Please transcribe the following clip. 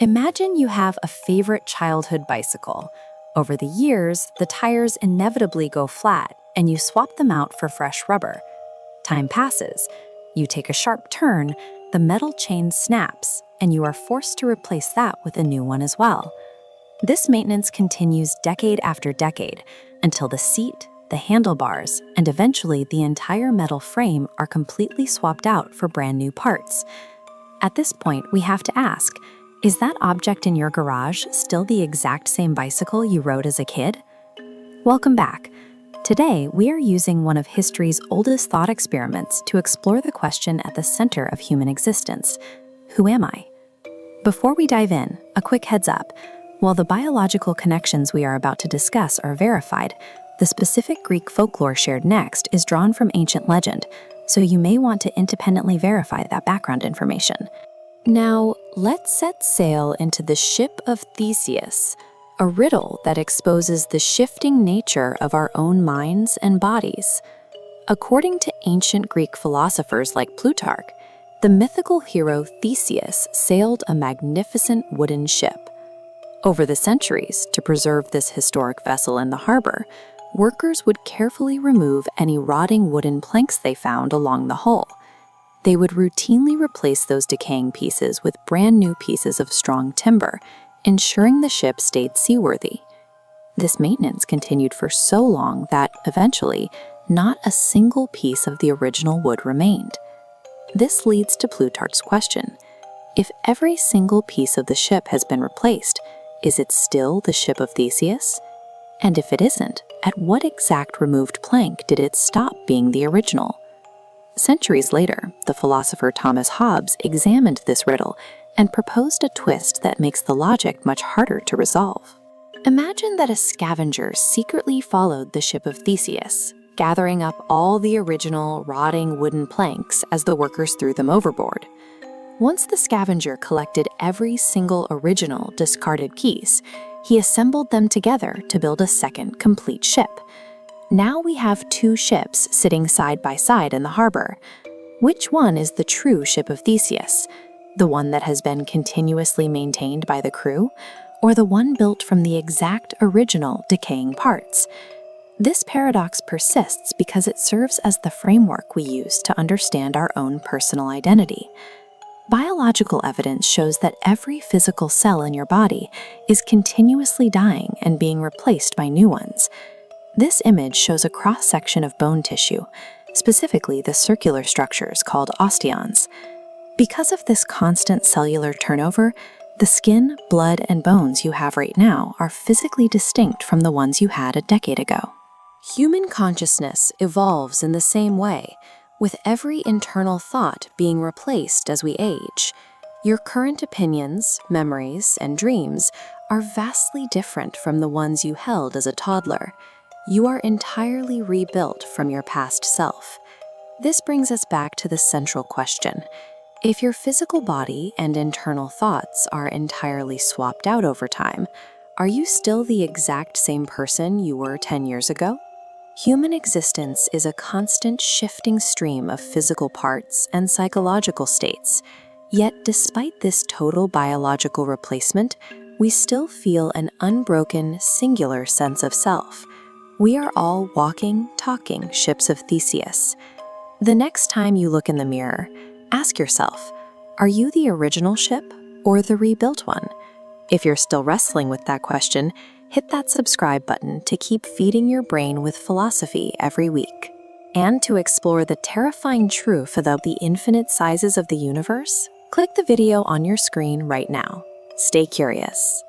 Imagine you have a favorite childhood bicycle. Over the years, the tires inevitably go flat, and you swap them out for fresh rubber. Time passes. You take a sharp turn, the metal chain snaps, and you are forced to replace that with a new one as well. This maintenance continues decade after decade until the seat, the handlebars, and eventually the entire metal frame are completely swapped out for brand new parts. At this point, we have to ask, is that object in your garage still the exact same bicycle you rode as a kid? Welcome back. Today, we are using one of history's oldest thought experiments to explore the question at the center of human existence: who am I? Before we dive in, a quick heads up. While the biological connections we are about to discuss are verified, the specific Greek folklore shared next is drawn from ancient legend, so you may want to independently verify that background information. Now, let's set sail into the Ship of Theseus, a riddle that exposes the shifting nature of our own minds and bodies. According to ancient Greek philosophers like Plutarch, the mythical hero Theseus sailed a magnificent wooden ship. Over the centuries, to preserve this historic vessel in the harbor, workers would carefully remove any rotting wooden planks they found along the hull. They would routinely replace those decaying pieces with brand new pieces of strong timber, ensuring the ship stayed seaworthy. This maintenance continued for so long that, eventually, not a single piece of the original wood remained. This leads to Plutarch's question: if every single piece of the ship has been replaced, is it still the Ship of Theseus? And if it isn't, at what exact removed plank did it stop being the original? Centuries later, the philosopher Thomas Hobbes examined this riddle and proposed a twist that makes the logic much harder to resolve. Imagine that a scavenger secretly followed the Ship of Theseus, gathering up all the original rotting wooden planks as the workers threw them overboard. Once the scavenger collected every single original discarded piece, he assembled them together to build a second complete ship. Now we have two ships sitting side by side in the harbor. Which one is the true Ship of Theseus? The one that has been continuously maintained by the crew, or the one built from the exact original decaying parts? This paradox persists because it serves as the framework we use to understand our own personal identity. Biological evidence shows that every physical cell in your body is continuously dying and being replaced by new ones. This image shows a cross-section of bone tissue, specifically the circular structures called osteons. Because of this constant cellular turnover, the skin, blood, and bones you have right now are physically distinct from the ones you had a decade ago. Human consciousness evolves in the same way, with every internal thought being replaced as we age. Your current opinions, memories, and dreams are vastly different from the ones you held as a toddler. You are entirely rebuilt from your past self. This brings us back to the central question. If your physical body and internal thoughts are entirely swapped out over time, are you still the exact same person you were 10 years ago? Human existence is a constant shifting stream of physical parts and psychological states. Yet, despite this total biological replacement, we still feel an unbroken, singular sense of self. We are all walking, talking ships of Theseus. The next time you look in the mirror, ask yourself, are you the original ship or the rebuilt one? If you're still wrestling with that question, hit that subscribe button to keep feeding your brain with philosophy every week. And to explore the terrifying truth about the infinite sizes of the universe, click the video on your screen right now. Stay curious.